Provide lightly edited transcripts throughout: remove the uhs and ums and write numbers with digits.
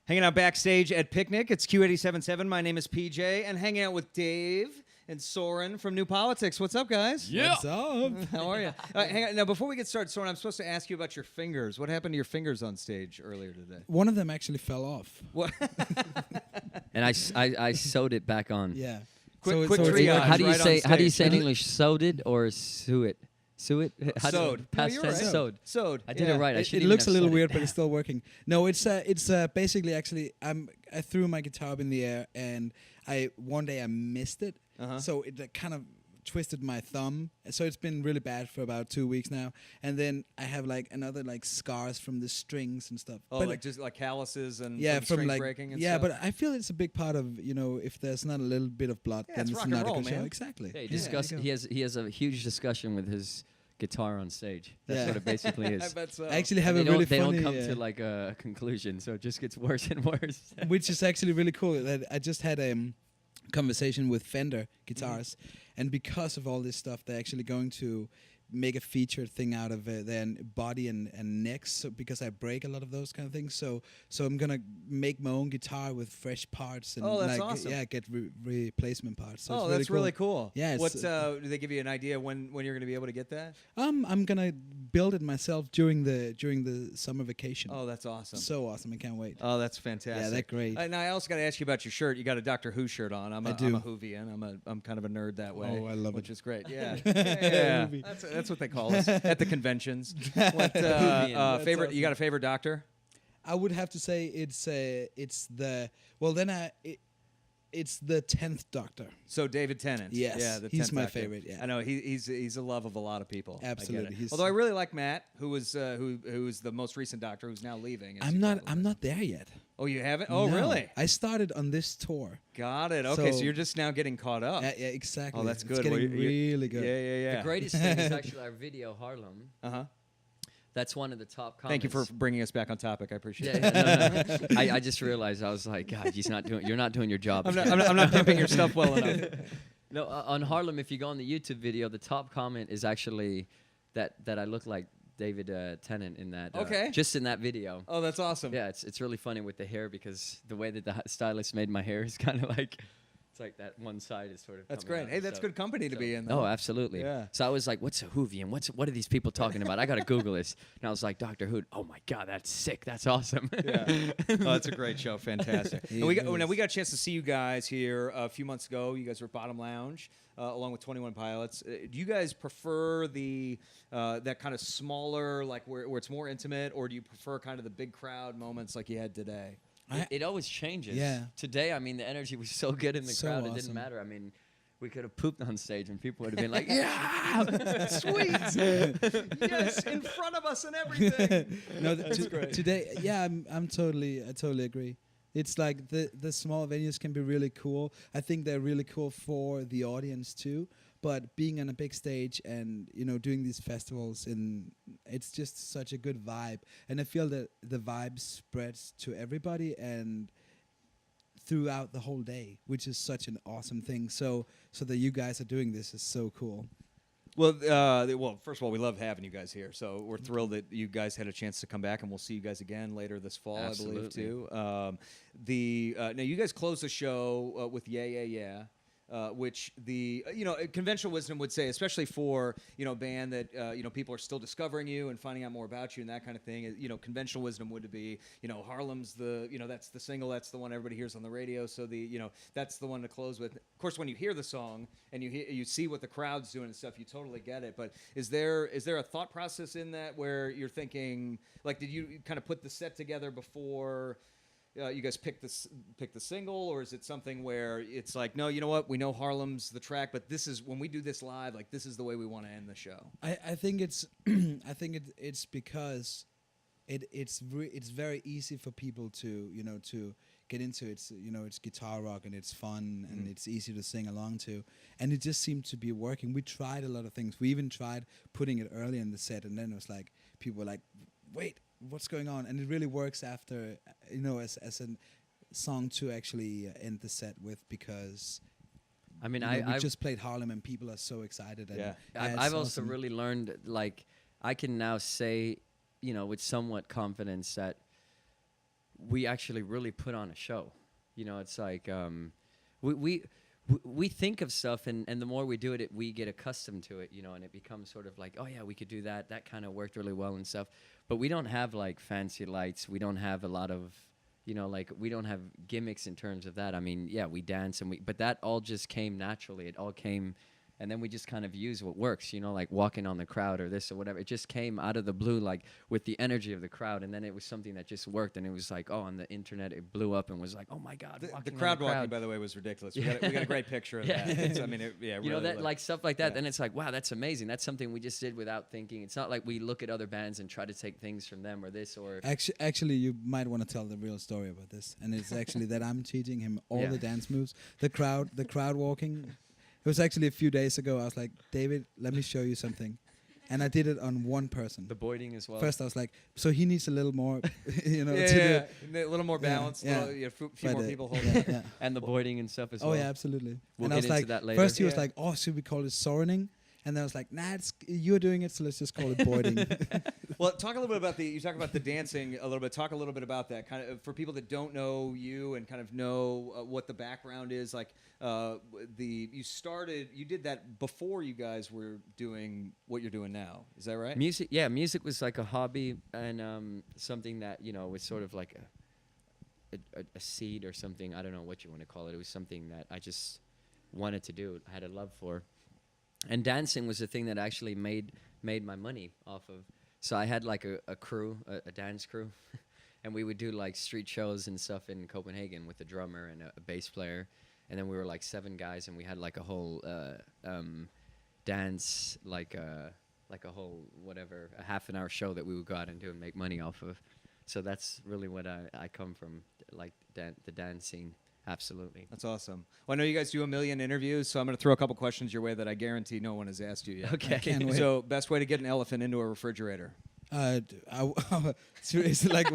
Hanging out backstage at PIQNIQ. It's Q87.7. My name is PJ, and hanging out with Dave and Søren from New Politics. What's up, guys? Yeah. What's up? How are you? Hang on. Now, before we get started, Søren, I'm supposed to ask you about your fingers. What happened to your fingers on stage earlier today? One of them actually fell off. What? And I sewed it back on. Yeah. Quick it's triage. How do you right on say? How do you stage. say in English? Sewed it or sew it? Sew it? Sewed. Past No, tense. you're right. Sewed. Sewed. I did it right. I It shouldn't looks a even have little said weird, it. but it's still working. No, it's basically actually I threw my guitar up in the air, and one day I missed it, so it kind of twisted my thumb. So it's been really bad for about 2 weeks now, and then I have another scars from the strings and stuff. Oh, but just like calluses and yeah, from strings like breaking and yeah, stuff? but I feel it's a big part of if there's not a little bit of blood, Yeah, then it's it's rock not and a roll, good show. man. Exactly. Yeah, Yeah. he has a huge discussion with his guitar on stage. That's Yeah. what it basically I is. bet so. I actually have And a really they funny. don't come to a conclusion, so it just gets worse and worse. Which is actually really cool. That I just had a conversation with Fender guitars, and because of all this stuff, they're actually going to make a featured thing out of their body and necks. So because I break a lot of those kind of things, so I'm gonna make my own guitar with fresh parts and Oh, that's awesome. yeah, get replacement parts. So Oh, it's really that's cool. really cool. Yeah, What it's, do they give you an idea when you're going to be able to get that? I'm gonna build it myself during the summer vacation. Oh, that's awesome. So awesome! I can't wait. Oh, that's fantastic. Yeah, that's great. And I also got to ask you about your shirt. You got a Doctor Who shirt on. I'm I a do. Whovian. I'm kind of a nerd that way. Oh, I love which it. is great. Yeah, yeah. Whoovie. That's what they call us at the conventions. What Whovian. That's favorite? awesome. You got a favorite Doctor? I would have to say it's the it's the 10th Doctor. So David Tennant. Yes, yeah, the he's 10th my Doctor. favorite, yeah. I know he's a love of a lot of people. I get Absolutely, it. he's- Although I really like Matt, who is the most recent Doctor, who's now leaving. as you I'm probably not know. there yet. Oh, you haven't? Oh, No. really? I started on this tour. Got it. Okay, so So- you're just now getting caught up. Yeah, exactly. Oh, that's It's good. getting Well, really good. Yeah, yeah, yeah. The greatest thing is actually our video Harlem. Uh-huh. That's one of the top comments. Thank you for bringing us back on topic. I appreciate Yeah, it. yeah, no. I just realized I was like, God, you're not doing your job. I'm not pimping your stuff well enough. No, on Harlem, if you go on the YouTube video, the top comment is actually that I look like David Tennant in that. Okay. Just in that video. Oh, that's awesome. Yeah, it's really funny with the hair because the way that the stylist made my hair is kind of like, it's like that one side is sort of. That's coming great. out, Hey, that's so- good company to so- be in. Oh, though. absolutely. Yeah. So I was like, "What's a Whovian? What are these people talking about? I gotta Google this." And I was like, "Doctor Who. Oh my God, that's sick. That's awesome." Yeah. Oh, that's a great show. Fantastic. It And we got is. a chance to see you guys here a few months ago. You guys were at Bottom Lounge along with 21 Pilots. Do you guys prefer the that kind of smaller, like where it's more intimate, or do you prefer kind of the big crowd moments like you had today? It always changes. Yeah. Today, I mean, the energy was so good in the So crowd, it didn't awesome. matter. I mean, we could have pooped on stage and people would have been like, "Yeah, Sweet. Yes, in front of us and everything. No, That's great. today, yeah, I totally agree. It's like the small venues can be really cool. I think they're really cool for the audience too. But being on a big stage and doing these festivals, it's just such a good vibe. And I feel that the vibe spreads to everybody and throughout the whole day, which is such an awesome thing. So that you guys are doing this is so cool. Well, first of all, we love having you guys here. So we're thrilled that you guys had a chance to come back, and we'll see you guys again later this fall, I believe, Absolutely. too. Now you guys closed the show with Yeah Yeah Yeah. Which the conventional wisdom would say, especially for a band that people are still discovering you and finding out more about you and that kind of thing. Conventional wisdom would be Harlem's the that's the single, that's the one everybody hears on the radio, so that's the one to close with. Of course, when you hear the song and you see what the crowd's doing and stuff, you totally get it. But is there a thought process in that where you're thinking, like, did you kind of put the set together before? You guys pick the single, or is it something where it's like, no, you know what, we know Harlem's the track, but this is when we do this live, like this is the way we want to end the show. I think it's it's because it's very easy for people to get into it. It's guitar rock and it's fun and it's easy to sing along to, and it just seemed to be working. We tried a lot of things. We even tried putting it early in the set, and then it was like people were like, wait, what's going on? And it really works after as a song to actually end the set with, because I mean, we just played Harlem and people are so excited. And Yeah. it's I've also awesome. really learned, like, I can now say, with somewhat confidence that we actually really put on a show. You know, it's like we think of stuff, and the more we do it, we get accustomed to it, you know, and it becomes sort of like, oh yeah, we could do that. That kind of worked really well and stuff. But we don't have like fancy lights. We don't have a lot of, you know, like we don't have gimmicks in terms of that. I mean, yeah, we dance but that all just came naturally. It all came. And then we just kind of use what works, you know, like walking on the crowd or this or whatever. It just came out of the blue, like with the energy of the crowd. And then it was something that just worked. And it was like, oh, on the internet, it blew up and was like, oh my God. The crowd walking, by the way, was ridiculous. We got a great picture of that. I mean, you really know, that like stuff like that. Yeah. Then it's like, wow, that's amazing. That's something we just did without thinking. It's not like we look at other bands and try to take things from them or this or. Actually, you might want to tell the real story about this. And it's actually that I'm teaching him all the dance moves. The crowd walking. It was actually a few days ago. I was like, David, let me show you something. And I did it on one person. The boarding as well. First, I was like, so he needs a little more, you know. A little more balance. Yeah. A few more people holding it. Yeah. And the boarding and stuff as well. Oh, yeah, absolutely. We'll and I get was into like, that later. first he was like, oh, should we call it Sørening? And then I was like, nah, you're doing it, so let's just call it boarding. Well, talk a little bit about you talk about the dancing a little bit. Talk a little bit about that, kind of for people that don't know you and kind of know what the background is. Like, you did that before you guys were doing what you're doing now. Is that right? Music was like a hobby and something that, you know, was sort of like a seed or something. I don't know what you want to call it. It was something that I just wanted to do. I had a love for. And dancing was the thing that actually made my money off of. So I had like a crew, a dance crew, and we would do like street shows and stuff in Copenhagen with a drummer and a bass player. And then we were like 7 guys, and we had like a whole dance, like a whole whatever, a half-an-hour show that we would go out and do and make money off of. So that's really what I come from, like the dance scene. Absolutely. That's awesome. Well, I know you guys do a million interviews, so I'm going to throw a couple questions your way that I guarantee no one has asked you yet. Okay. Can't wait. So, best way to get an elephant into a refrigerator? Seriously, like,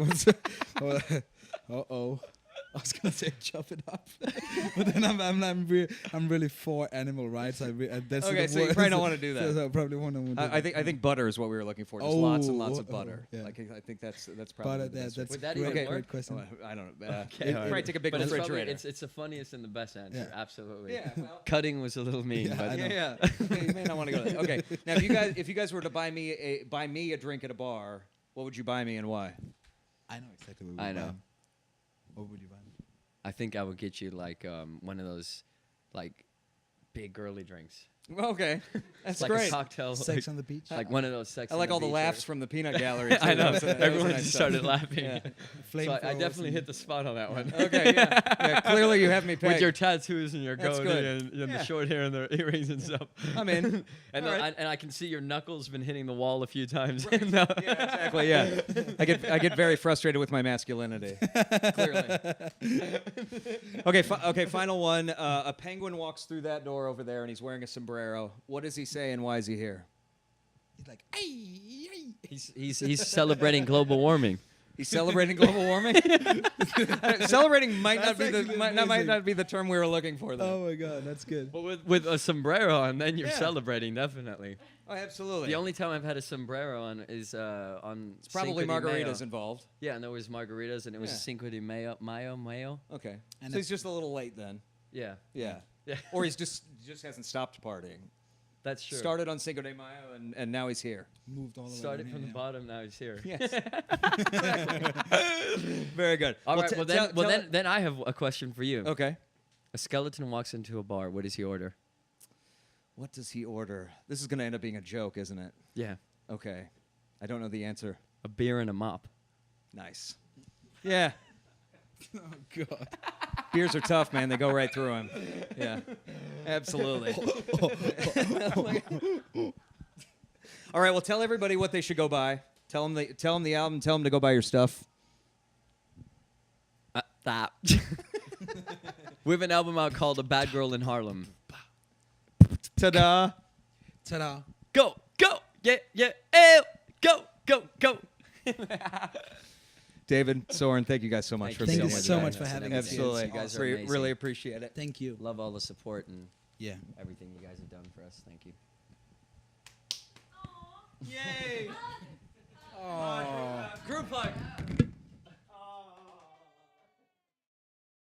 uh-oh. I was gonna say chop it up, but then I'm really for animal rights. That's Okay, so you probably don't want to do that. So I probably want to. I think butter is what we were looking for. Just lots and lots of butter. Yeah. Like I think that's probably the best way. Would that great, even great work? question. I don't know. Okay, Probably take a big But it's refrigerator. it's the funniest and the best answer. Yeah. Absolutely. Yeah, well- Cutting was a little mean, Yeah, but I know. Yeah. Okay, you may not want to go there. Okay. Now, if you guys were to buy me a drink at a bar, what would you buy me and why? I know exactly what. I know. What would you buy? I think I would get you like one of those like big girly drinks. Okay, that's like great. a cocktail. Sex on the beach. Like one of those sex. I on like all the beach laughs or- from the peanut gallery. Too. I know. That was Everyone nice just stuff. started laughing. Yeah. So I definitely hit the spot on that one. Okay, yeah. Clearly, you have me pegged. With your tattoos and your That's goatee good. and Yeah. the short hair and the earrings and stuff. I'm in. And, All right. and I can see your knuckles been hitting the wall a few times. Yeah, exactly. Yeah, I get very frustrated with my masculinity. Clearly. Okay. Final one. A penguin walks through that door over there, and he's wearing a sombrero. What does he say, and why is he here? He's like, ay. He's celebrating global warming. He's celebrating global warming. Celebrating might not That's be actually might amazing. not be the term we were looking for. Though. Oh my god, that's good. But with a sombrero on, then you're Yeah. celebrating, definitely. Oh, absolutely. The only time I've had a sombrero on is on it's probably Cinco de margaritas Mayo. involved. Yeah, and there was margaritas, and it was Yeah. Cinco de Mayo. Okay, And so he's just a little late then. Yeah, Yeah. yeah. Or he's just hasn't stopped partying. That's true. Started on Cinco de Mayo and now he's here. Moved all the way. Started down from the here, bottom, now he's here. Yes. Very good. All right. tell- Then I have a question for you. Okay. A skeleton walks into a bar. What does he order? What does he order? This is going to end up being a joke, isn't it? Yeah, Okay. I don't know the answer. a beer and a mop. Nice. Yeah. Oh god. Beers are tough, man. They go right through him. Yeah. Absolutely. All right. Well, tell everybody what they should go buy. Tell them the album. Tell them to go buy your stuff. That. We have an album out called "A Bad Girl in Harlem." Ta-da. Ta-da. Go, yeah, ew, go. David, Søren, thank you guys so much Thank for you Thank being you here so today. much for having us. Absolutely. You guys are Re- amazing. really appreciate it. Thank you. Love all the support and Yeah. everything you guys have done for us. Thank you. Yay. Oh. Group hug.